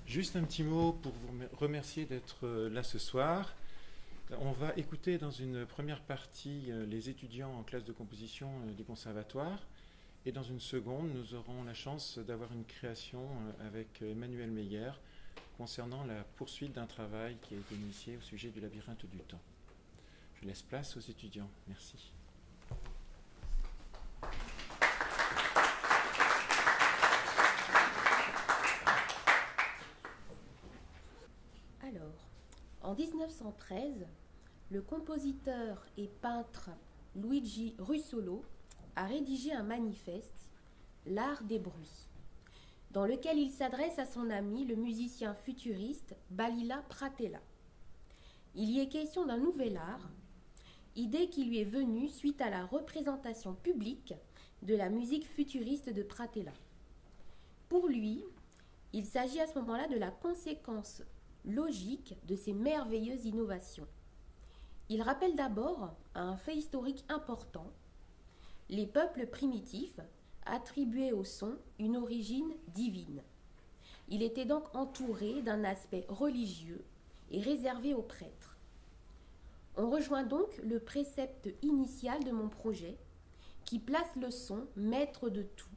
Juste un petit mot pour vous remercier d'être là ce soir. On va écouter dans une première partie les étudiants en classe de composition du conservatoire. Et dans une seconde, nous aurons la chance d'avoir une création avec Emmanuel Meyer concernant la poursuite d'un travail qui a été initié au sujet du labyrinthe du temps. Je laisse place aux étudiants. Merci. Alors, en 1913, le compositeur et peintre Luigi Russolo a rédigé un manifeste, L'art des bruits, dans lequel il s'adresse à son ami, le musicien futuriste Balilla Pratella. Il y est question d'un nouvel art, idée qui lui est venue suite à la représentation publique de la musique futuriste de Pratella. Pour lui, il s'agit à ce moment-là de la conséquence logique de ces merveilleuses innovations. Il rappelle d'abord un fait historique important. Les peuples primitifs attribuaient au son une origine divine. Il était donc entouré d'un aspect religieux et réservé aux prêtres. On rejoint donc le précepte initial de mon projet qui place le son maître de tout,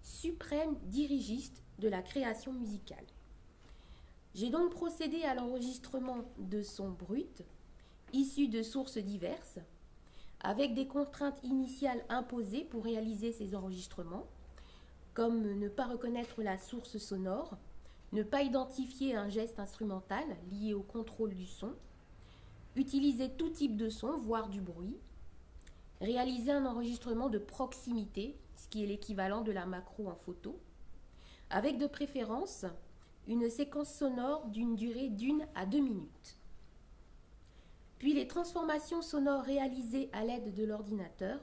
suprême dirigiste de la création musicale. J'ai donc procédé à l'enregistrement de sons bruts, issus de sources diverses, avec des contraintes initiales imposées pour réaliser ces enregistrements, comme ne pas reconnaître la source sonore, ne pas identifier un geste instrumental lié au contrôle du son, utiliser tout type de son, voire du bruit, réaliser un enregistrement de proximité, ce qui est l'équivalent de la macro en photo, avec de préférence une séquence sonore d'une durée d'1 à 2 minutes. Puis les transformations sonores réalisées à l'aide de l'ordinateur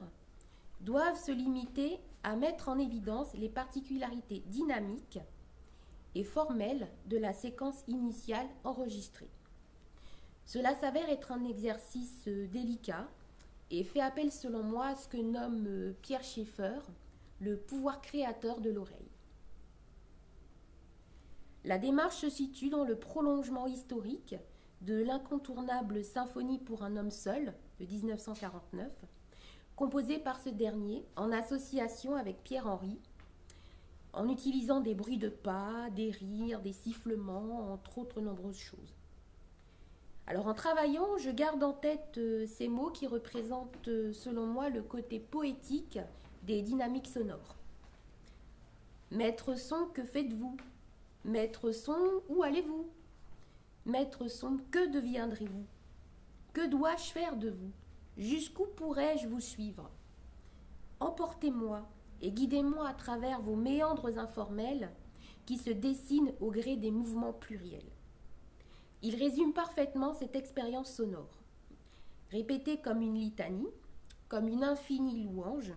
doivent se limiter à mettre en évidence les particularités dynamiques et formelles de la séquence initiale enregistrée. Cela s'avère être un exercice délicat et fait appel selon moi à ce que nomme Pierre Schaeffer le pouvoir créateur de l'oreille. La démarche se situe dans le prolongement historique de l'incontournable Symphonie pour un homme seul de 1949, composée par ce dernier en association avec Pierre Henry, en utilisant des bruits de pas, des rires, des sifflements, entre autres nombreuses choses. Alors en travaillant, je garde en tête ces mots qui représentent selon moi le côté poétique des dynamiques sonores. Maître son, que faites-vous ? Maître son, où allez-vous ? Maître son, que deviendrez-vous ? Que dois-je faire de vous ? Jusqu'où pourrais-je vous suivre ? Emportez-moi et guidez-moi à travers vos méandres informels qui se dessinent au gré des mouvements pluriels. Il résume parfaitement cette expérience sonore, répétée comme une litanie, comme une infinie louange,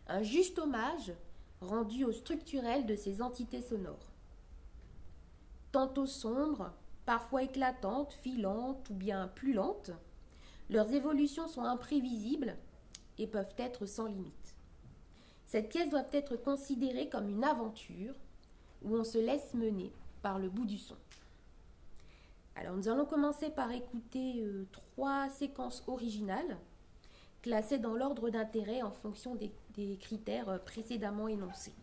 un juste hommage rendu au structurel de ces entités sonores. Tantôt sombres, parfois éclatantes, filantes ou bien plus lentes, leurs évolutions sont imprévisibles et peuvent être sans limite. Cette pièce doit être considérée comme une aventure où on se laisse mener par le bout du son. Alors nous allons commencer par écouter 3 séquences originales, classées dans l'ordre d'intérêt en fonction des critères précédemment énoncés.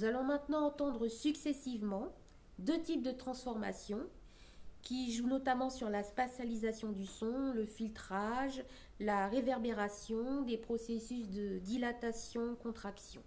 nous allons maintenant entendre successivement deux types de transformations qui jouent notamment sur la spatialisation du son, le filtrage, la réverbération, des processus de dilatation-contraction.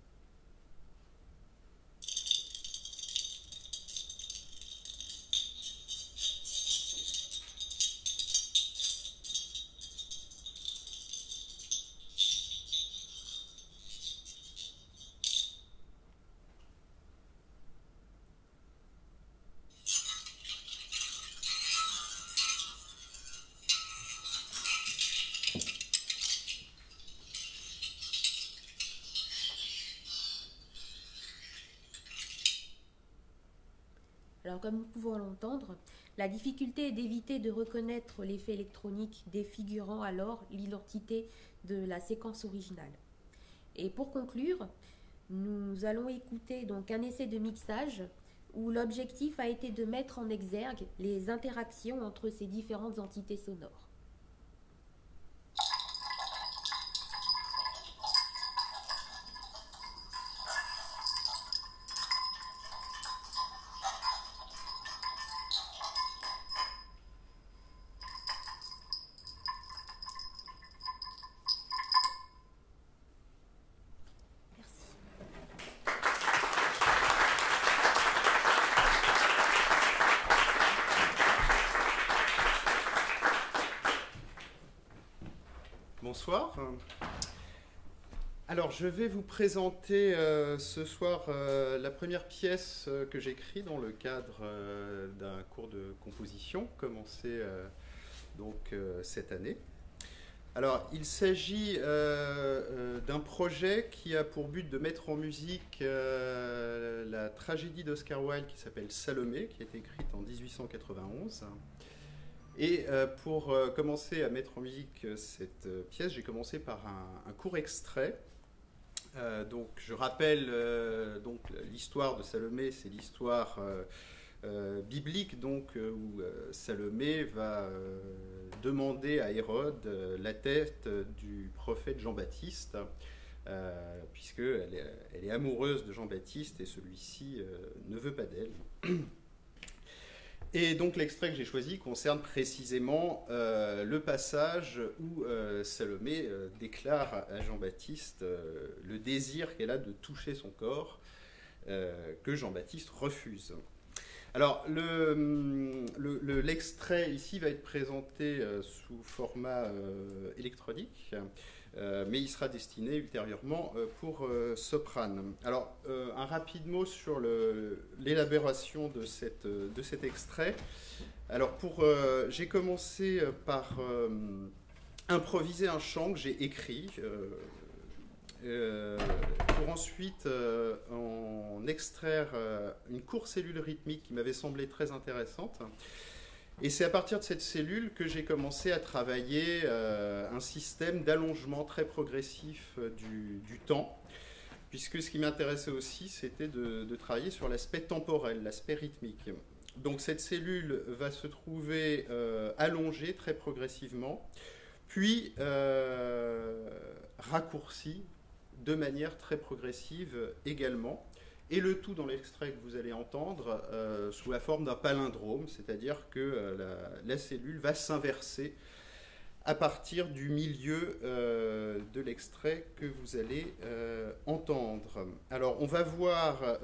Alors, comme nous pouvons l'entendre, la difficulté est d'éviter de reconnaître l'effet électronique défigurant alors l'identité de la séquence originale. Et pour conclure, nous allons écouter donc un essai de mixage où l'objectif a été de mettre en exergue les interactions entre ces différentes entités sonores. Bonsoir. Alors, je vais vous présenter ce soir la première pièce que j'écris dans le cadre d'un cours de composition commencé cette année. Alors, il s'agit d'un projet qui a pour but de mettre en musique la tragédie d'Oscar Wilde qui s'appelle Salomé, qui est écrite en 1891. Et pour commencer à mettre en musique cette pièce, j'ai commencé par un court extrait. Donc, je rappelle donc l'histoire de Salomé, c'est l'histoire biblique donc où Salomé va demander à Hérode la tête du prophète Jean-Baptiste, puisqu'elle est amoureuse de Jean-Baptiste et celui-ci ne veut pas d'elle. Et donc l'extrait que j'ai choisi concerne précisément le passage où Salomé déclare à Jean-Baptiste le désir qu'elle a de toucher son corps, que Jean-Baptiste refuse. Alors l'extrait ici va être présenté sous format électronique, mais il sera destiné ultérieurement pour soprane. Alors, un rapide mot sur l'élaboration de cet extrait. Alors, j'ai commencé par improviser un chant que j'ai écrit, pour ensuite en extraire une courte cellule rythmique qui m'avait semblé très intéressante. Et c'est à partir de cette cellule que j'ai commencé à travailler un système d'allongement très progressif du temps, puisque ce qui m'intéressait aussi, c'était de travailler sur l'aspect temporel, l'aspect rythmique. Donc cette cellule va se trouver allongée très progressivement, puis raccourcie de manière très progressive également. Et le tout dans l'extrait que vous allez entendre sous la forme d'un palindrome, c'est-à-dire que la cellule va s'inverser à partir du milieu de l'extrait que vous allez entendre. Alors on va voir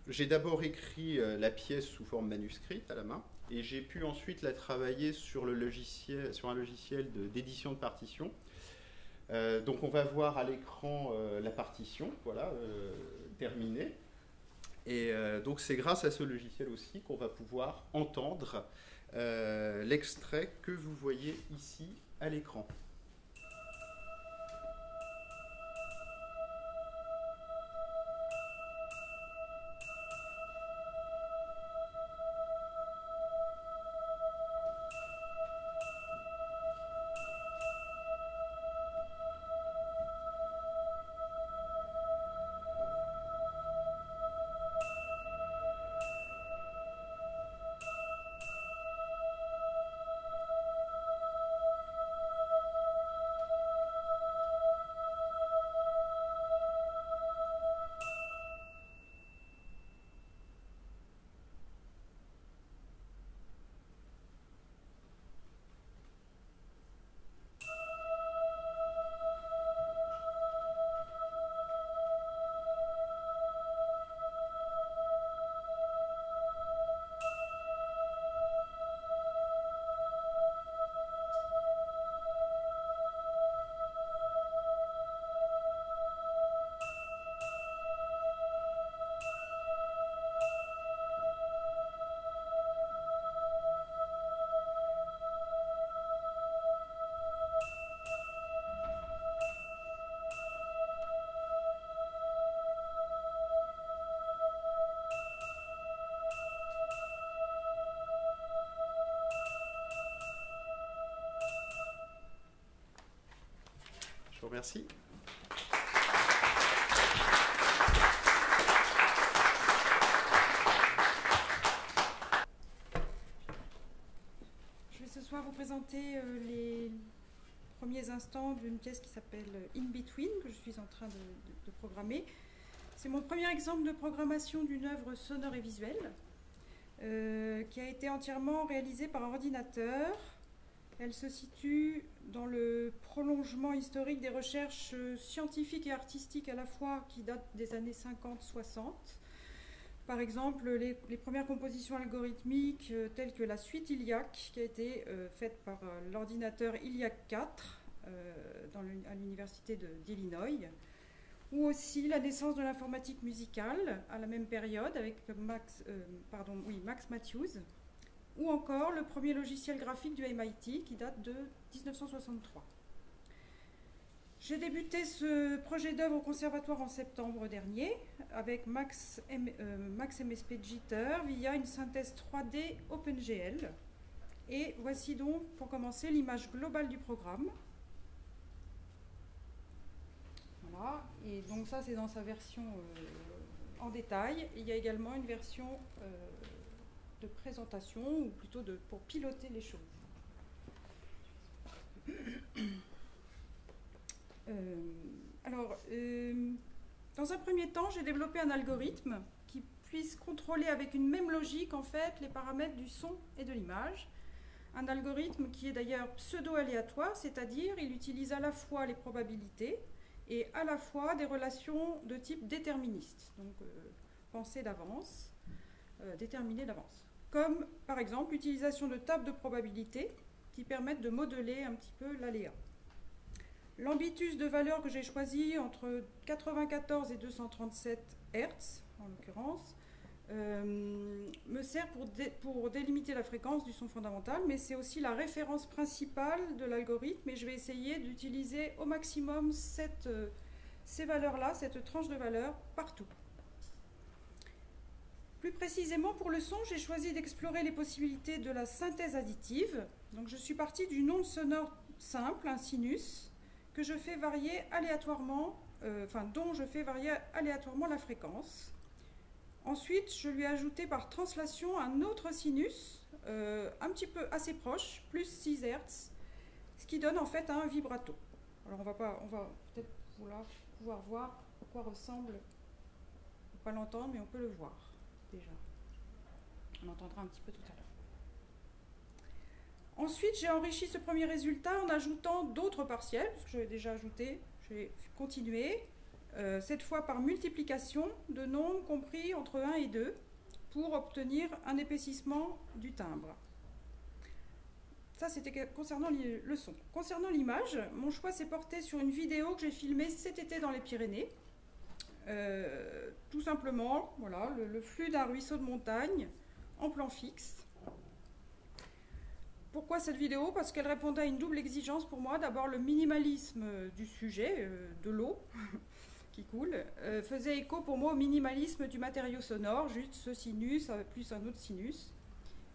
j'ai d'abord écrit la pièce sous forme manuscrite à la main, et j'ai pu ensuite la travailler sur un logiciel d'édition de partition. Donc on va voir à l'écran la partition, voilà, terminée. Et donc c'est grâce à ce logiciel aussi qu'on va pouvoir entendre l'extrait que vous voyez ici à l'écran. remercie. Je vais ce soir vous présenter les premiers instants d'une pièce qui s'appelle In Between, que je suis en train de programmer. C'est mon premier exemple de programmation d'une œuvre sonore et visuelle qui a été entièrement réalisée par ordinateur. Elle se situe dans le prolongement historique des recherches scientifiques et artistiques à la fois qui datent des années 50-60. Par exemple, les premières compositions algorithmiques telles que la suite Iliac, qui a été faite par l'ordinateur Iliac 4 à l'université d'Illinois, ou aussi la naissance de l'informatique musicale à la même période avec Max Matthews, ou encore le premier logiciel graphique du MIT qui date de 1963. J'ai débuté ce projet d'œuvre au conservatoire en septembre dernier avec Max MSP Jitter via une synthèse 3D OpenGL. Et voici donc, pour commencer, l'image globale du programme. Voilà, et donc ça c'est dans sa version en détail. Il y a également une version de présentation, ou plutôt pour piloter les choses. Dans un premier temps, j'ai développé un algorithme qui puisse contrôler avec une même logique en fait les paramètres du son et de l'image. Un algorithme qui est d'ailleurs pseudo-aléatoire, c'est-à-dire il utilise à la fois les probabilités et à la fois des relations de type déterministe, donc pensée d'avance, déterminée d'avance. Comme par exemple l'utilisation de tables de probabilité qui permettent de modeler un petit peu l'aléa. L'ambitus de valeur que j'ai choisi entre 94 et 237 Hz, en l'occurrence, me sert pour délimiter la fréquence du son fondamental, mais c'est aussi la référence principale de l'algorithme, et je vais essayer d'utiliser au maximum ces valeurs-là, cette tranche de valeurs, partout. Plus précisément, pour le son, j'ai choisi d'explorer les possibilités de la synthèse additive. Donc, je suis partie d'une onde sonore simple, un sinus, que je fais varier aléatoirement, dont je fais varier aléatoirement la fréquence. Ensuite, je lui ai ajouté par translation un autre sinus, un petit peu assez proche, plus 6 Hz, ce qui donne en fait un vibrato. Alors, on va peut-être pouvoir voir à quoi ressemble, on ne peut pas l'entendre, mais on peut le voir déjà. On l'entendra un petit peu tout à l'heure. Ensuite, j'ai enrichi ce premier résultat en ajoutant d'autres partiels, parce que j'avais déjà ajouté, je vais continuer, cette fois par multiplication de nombres compris entre 1 et 2, pour obtenir un épaississement du timbre. Ça, c'était concernant le son. Concernant l'image, mon choix s'est porté sur une vidéo que j'ai filmée cet été dans les Pyrénées. Tout simplement, voilà, le flux d'un ruisseau de montagne en plan fixe. Pourquoi cette vidéo? Parce qu'elle répondait à une double exigence pour moi. D'abord, le minimalisme du sujet, de l'eau qui coule, faisait écho pour moi au minimalisme du matériau sonore, juste ce sinus plus un autre sinus.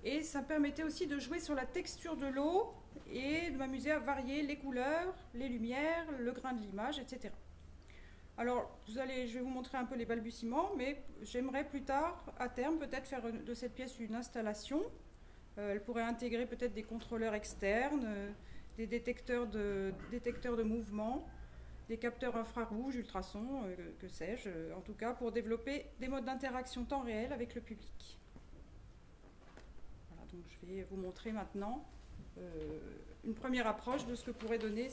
Et ça me permettait aussi de jouer sur la texture de l'eau et de m'amuser à varier les couleurs, les lumières, le grain de l'image, etc. Alors, je vais vous montrer un peu les balbutiements, mais j'aimerais plus tard, à terme, peut-être faire de cette pièce une installation. Elle pourrait intégrer peut-être des contrôleurs externes, des détecteurs de mouvement, des capteurs infrarouges, ultrasons, que sais-je, en tout cas pour développer des modes d'interaction temps réel avec le public. Voilà, donc je vais vous montrer maintenant une première approche de ce que pourrait donner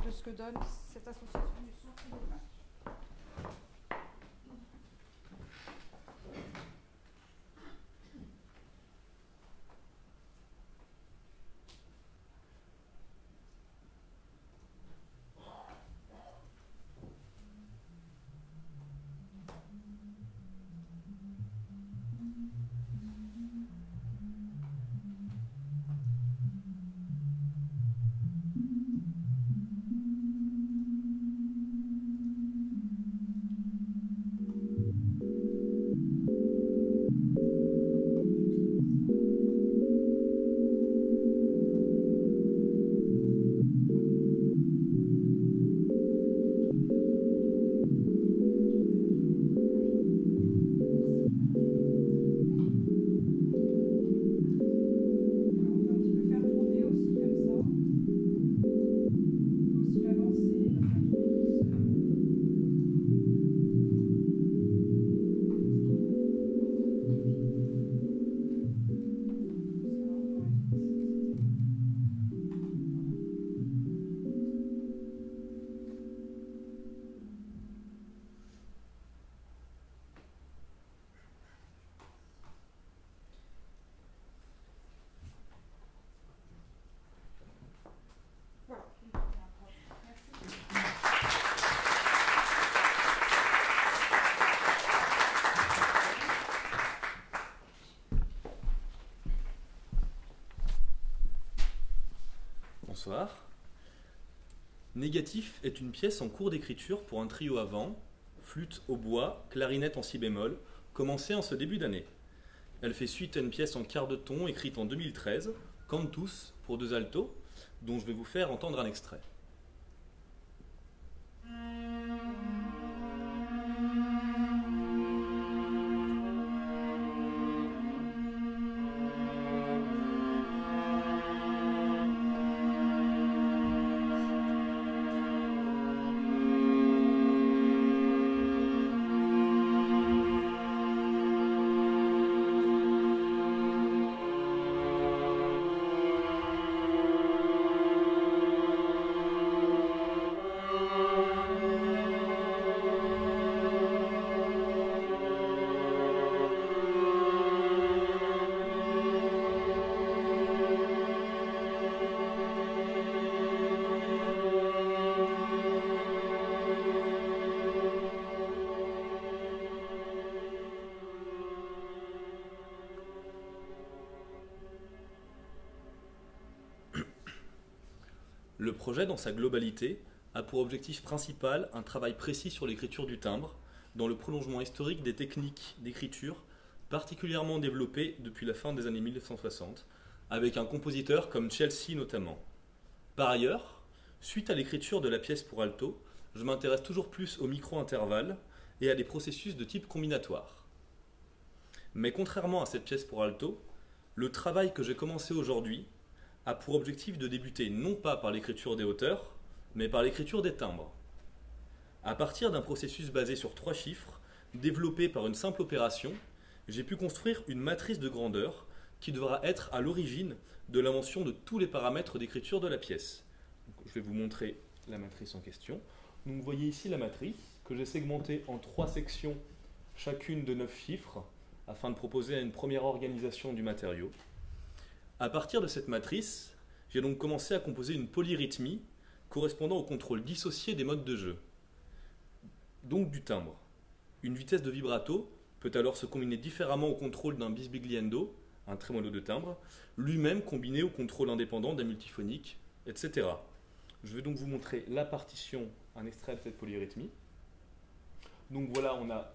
de ce que donne cette association du son et de l'image. Négatif est une pièce en cours d'écriture pour un trio à vent, flûte, hautbois, clarinette en si bémol, commencée en ce début d'année. Elle fait suite à une pièce en quart de ton écrite en 2013, Cantus, pour 2 altos, dont je vais vous faire entendre un extrait. Le projet, dans sa globalité, a pour objectif principal un travail précis sur l'écriture du timbre, dans le prolongement historique des techniques d'écriture particulièrement développées depuis la fin des années 1960, avec un compositeur comme Chelsea notamment. Par ailleurs, suite à l'écriture de la pièce pour alto, je m'intéresse toujours plus aux micro-intervalles et à des processus de type combinatoire. Mais contrairement à cette pièce pour alto, le travail que j'ai commencé aujourd'hui a pour objectif de débuter non pas par l'écriture des hauteurs, mais par l'écriture des timbres. À partir d'un processus basé sur 3 chiffres, développé par une simple opération, j'ai pu construire une matrice de grandeur qui devra être à l'origine de l'invention de tous les paramètres d'écriture de la pièce. Donc, je vais vous montrer la matrice en question. Donc, vous voyez ici la matrice que j'ai segmentée en 3 sections, chacune de 9 chiffres, afin de proposer une première organisation du matériau. À partir de cette matrice, j'ai donc commencé à composer une polyrythmie correspondant au contrôle dissocié des modes de jeu, donc du timbre. Une vitesse de vibrato peut alors se combiner différemment au contrôle d'un bisbigliendo, un trémolo de timbre, lui-même combiné au contrôle indépendant d'un multiphonique, etc. Je vais donc vous montrer la partition, un extrait de cette polyrythmie. Donc voilà, on a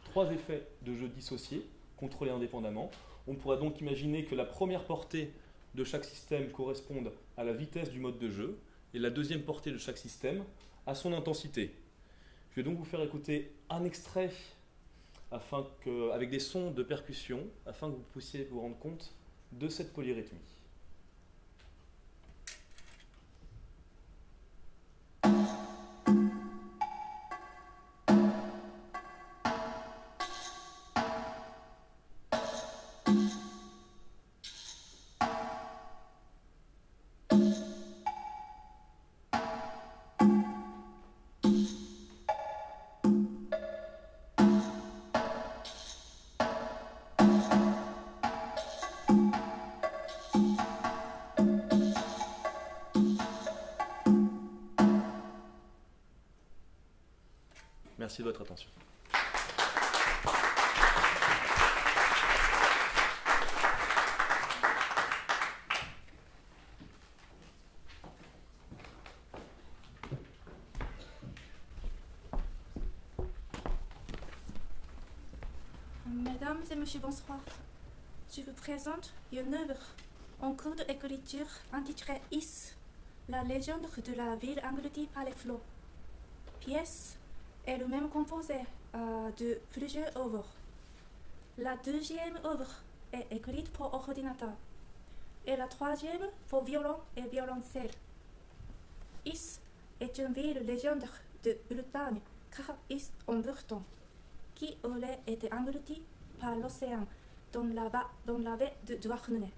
3 effets de jeu dissociés, contrôlés indépendamment. On pourrait donc imaginer que la première portée de chaque système corresponde à la vitesse du mode de jeu et la deuxième portée de chaque système à son intensité. Je vais donc vous faire écouter un extrait avec des sons de percussion afin que vous puissiez vous rendre compte de cette polyrythmie. Merci de votre attention. Mesdames et messieurs, bonsoir. Je vous présente une œuvre en cours d'écriture intitulée Is, la légende de la ville engloutie par les flots. Pièce elle-même composée de plusieurs œuvres. La deuxième œuvre est écrite pour ordinateur et la troisième pour violon et violoncelle. Is est une ville légendaire de Bretagne, car Is en Breton, qui aurait été engloutie par l'océan dans la baie de Douarnenez.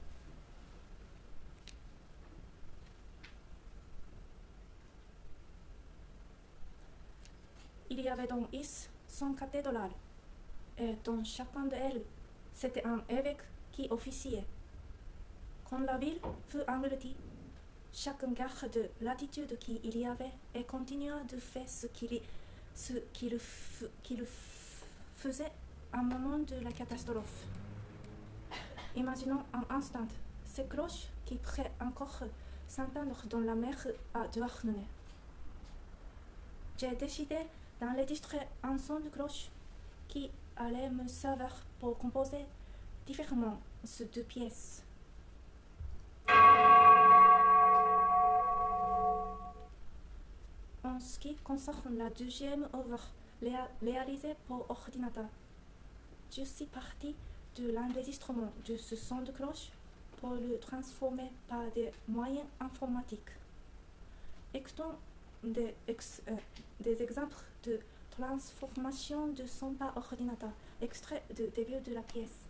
Il y avait dans Is 100 cathédrales, et dans chacun d'elles, c'était un évêque qui officiait. Quand la ville fut engloutie, chacun garde l'attitude qu'il y avait et continua de faire ce qu'il faisait à un moment de la catastrophe. Imaginons un instant ces cloches qui pourraient encore s'entendre dans la mer à Douarnenez. j'ai décidé d'enregistrer un son de cloche qui allait me servir pour composer différemment ces deux pièces. En ce qui concerne la deuxième œuvre réalisée pour ordinateur, je suis partie de l'enregistrement de ce son de cloche pour le transformer par des moyens informatiques. Écoutons des exemples de transformation de son par ordinateur, extrait du début de la pièce.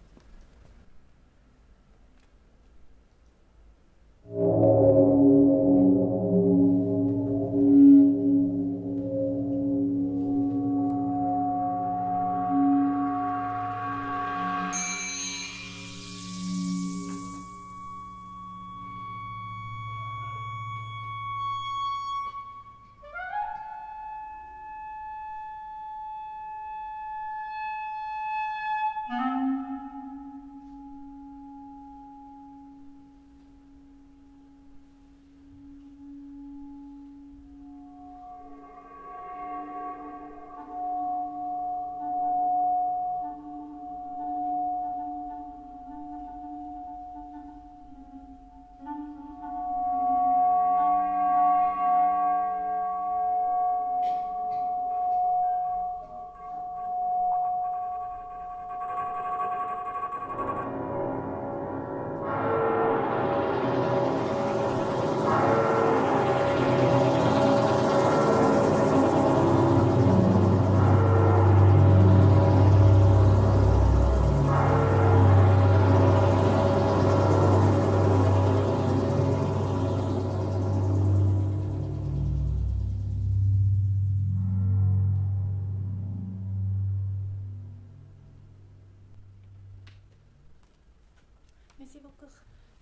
Merci beaucoup.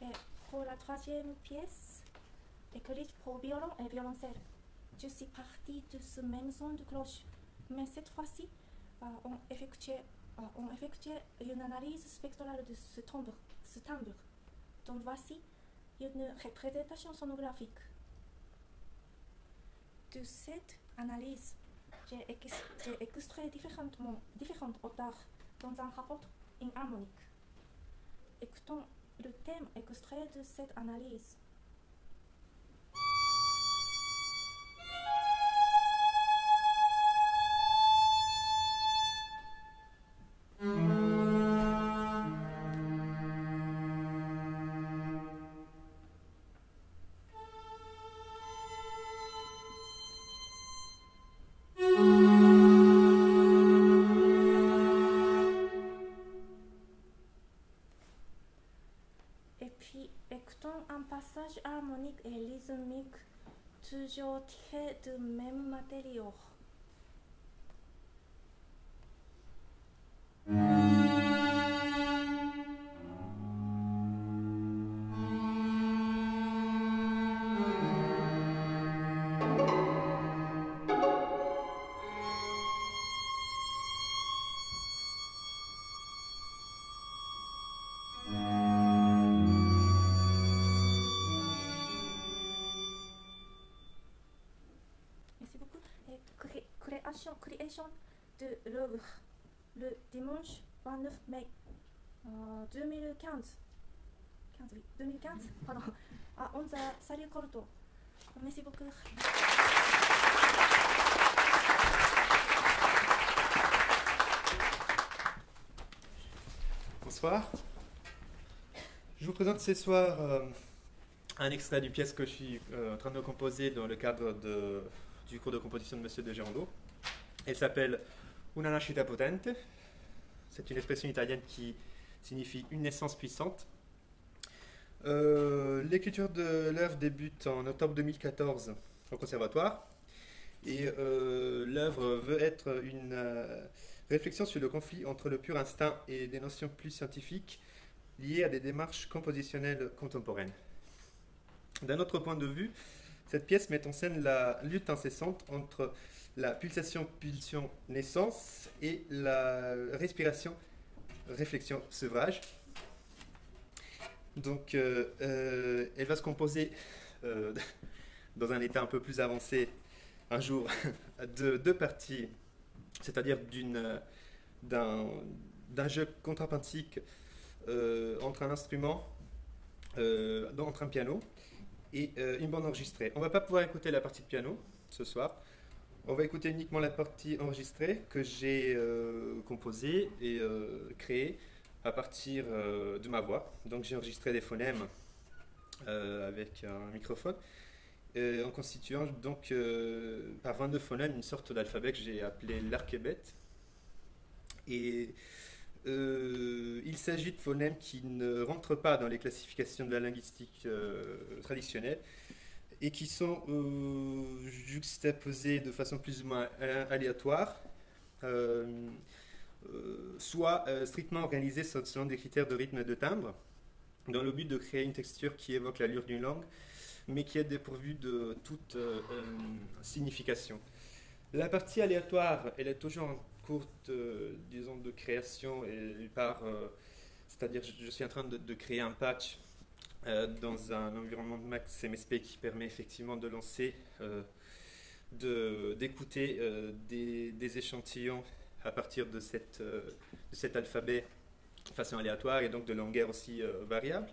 Et pour la troisième pièce, écrite pour violon et violoncelle, je suis partie de ce même son de cloche, mais cette fois-ci, on effectuait une analyse spectrale de ce timbre. Donc voici une représentation sonographique. De cette analyse, j'ai extrait différentes auteurs dans un rapport en harmonique. Écoutons le thème extrait de cette analyse. Écoutons un passage harmonique et rythmique, toujours tiré du même matériau. Création de l'œuvre le dimanche 29 mai 2015 à 11h. Salut Corto. Merci beaucoup. Bonsoir. Je vous présente ce soir un extrait d'une pièce que je suis en train de composer dans le cadre du cours de composition de Monsieur de Gerando. Elle s'appelle Una nascita potente. C'est une expression italienne qui signifie une naissance puissante. L'écriture de l'œuvre débute en octobre 2014 au conservatoire. Et l'œuvre veut être une réflexion sur le conflit entre le pur instinct et des notions plus scientifiques liées à des démarches compositionnelles contemporaines. D'un autre point de vue, cette pièce met en scène la lutte incessante entre la pulsation-naissance et la respiration-réflexion-sevrage. Donc, elle va se composer dans un état un peu plus avancé un jour de deux parties, c'est-à-dire d'un jeu contrapuntique entre un instrument, entre un piano et une bande enregistrée. On ne va pas pouvoir écouter la partie de piano ce soir. On va écouter uniquement la partie enregistrée que j'ai composée et créée à partir de ma voix. Donc j'ai enregistré des phonèmes avec un microphone en constituant donc par 22 phonèmes une sorte d'alphabet que j'ai appelé l'archébet. Et il s'agit de phonèmes qui ne rentrent pas dans les classifications de la linguistique traditionnelle et qui sont juxtaposés de façon plus ou moins aléatoire, soit strictement organisés selon des critères de rythme et de timbre, dans le but de créer une texture qui évoque l'allure d'une langue, mais qui est dépourvue de toute signification. La partie aléatoire, elle est toujours en cours disons, de création, c'est-à-dire je suis en train de créer un patch dans un environnement de Max MSP qui permet effectivement de lancer, d'écouter des échantillons à partir de cet alphabet de façon aléatoire et donc de longueur aussi variable.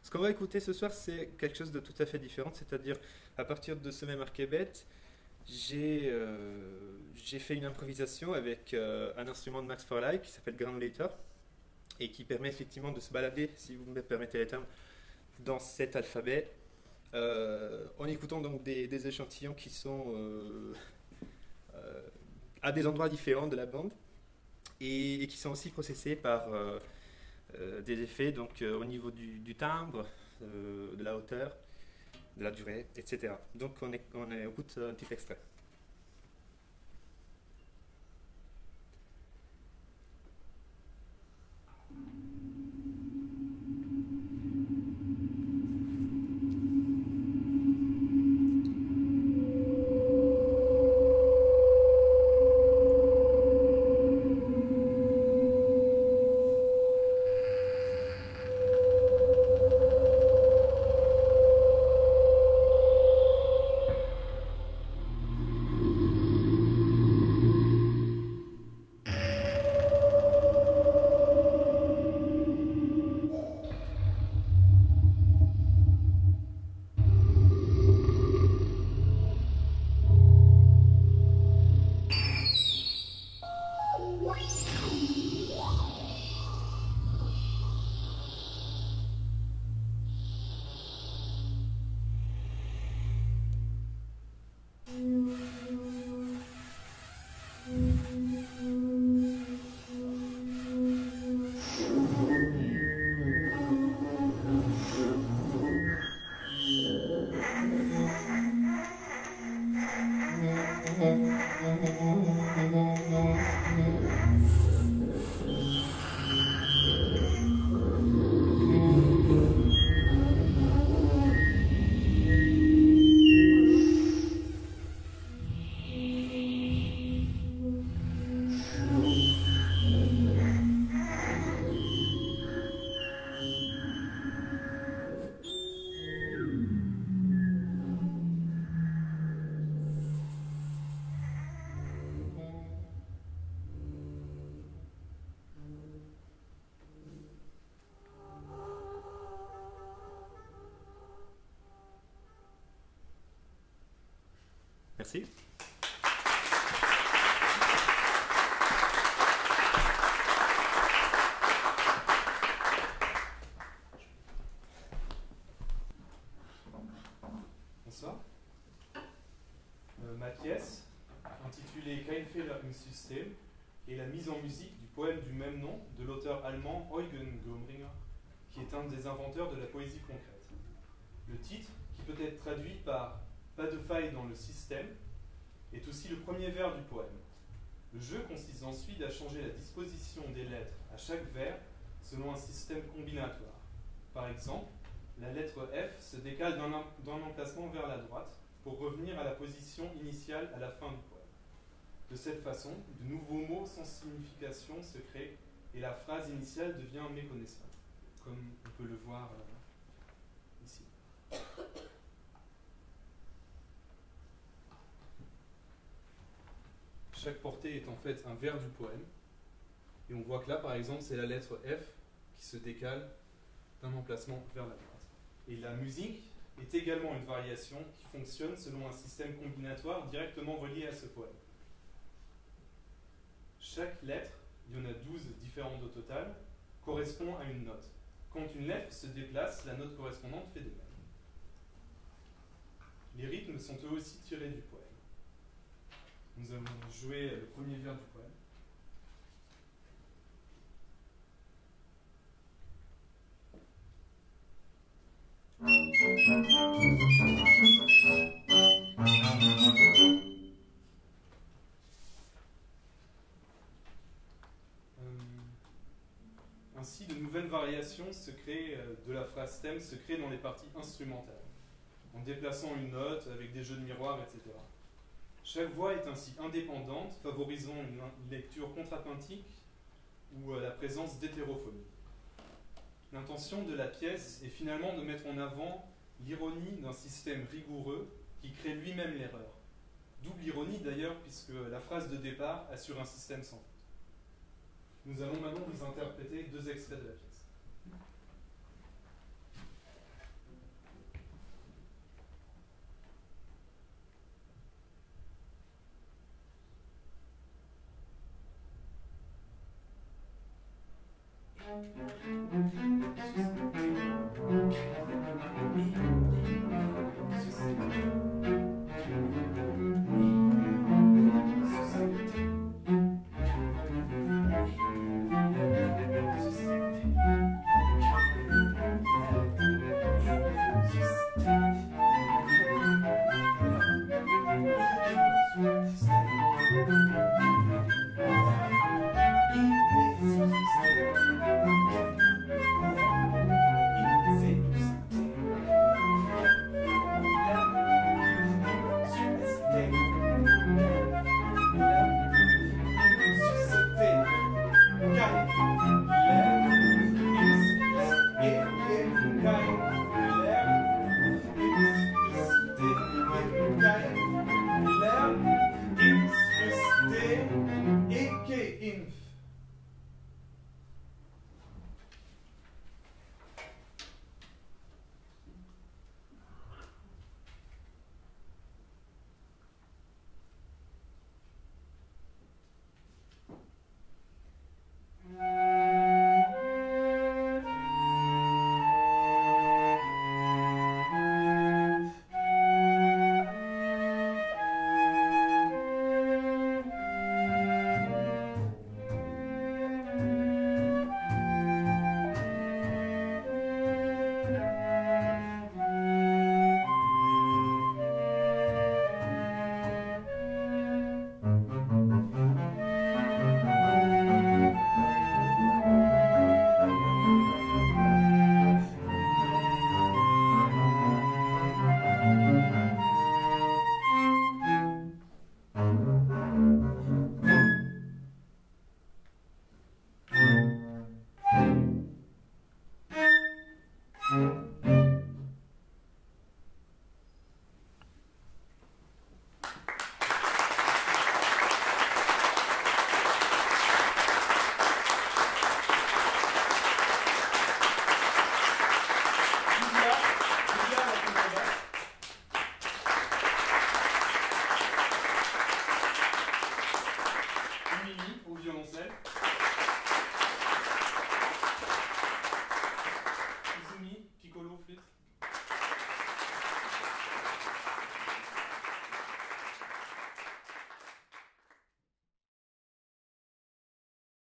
Ce qu'on va écouter ce soir, c'est quelque chose de tout à fait différent, c'est-à-dire à partir de ce même archébet, j'ai fait une improvisation avec un instrument de Max Forley qui s'appelle Granulator et qui permet effectivement de se balader, si vous me permettez les termes, dans cet alphabet en écoutant donc des échantillons qui sont à des endroits différents de la bande et qui sont aussi processés par des effets donc, au niveau du timbre, de la hauteur, de la durée, etc. Donc on écoute un petit extrait. Merci. Bonsoir. Ma pièce, intitulée Kein Fehler im System, est la mise en musique du poème du même nom de l'auteur allemand Eugen Glomringer, qui est un des inventeurs de la poésie concrète. Le titre, qui peut être traduit par Pas de faille dans le système, est aussi le premier vers du poème. Le jeu consiste ensuite à changer la disposition des lettres à chaque vers selon un système combinatoire. Par exemple, la lettre F se décale d'un emplacement vers la droite pour revenir à la position initiale à la fin du poème. De cette façon, de nouveaux mots sans signification se créent et la phrase initiale devient méconnaissable, comme on peut le voir ici. Chaque portée est en fait un vers du poème. Et on voit que là, par exemple, c'est la lettre F qui se décale d'un emplacement vers la droite. Et la musique est également une variation qui fonctionne selon un système combinatoire directement relié à ce poème. Chaque lettre, il y en a 12 différentes au total, correspond à une note. Quand une lettre se déplace, la note correspondante fait de même. Les rythmes sont eux aussi tirés du poème. Nous avons joué le premier vers du poème. Ainsi, de nouvelles variations se créent de la phrase thème se créent dans les parties instrumentales, en déplaçant une note avec des jeux de miroirs, etc. Chaque voix est ainsi indépendante, favorisant une lecture contrapuntique ou la présence d'hétérophonie. L'intention de la pièce est finalement de mettre en avant l'ironie d'un système rigoureux qui crée lui-même l'erreur. Double ironie d'ailleurs, puisque la phrase de départ assure un système sans faute. Nous allons maintenant vous interpréter 2 extraits de la pièce.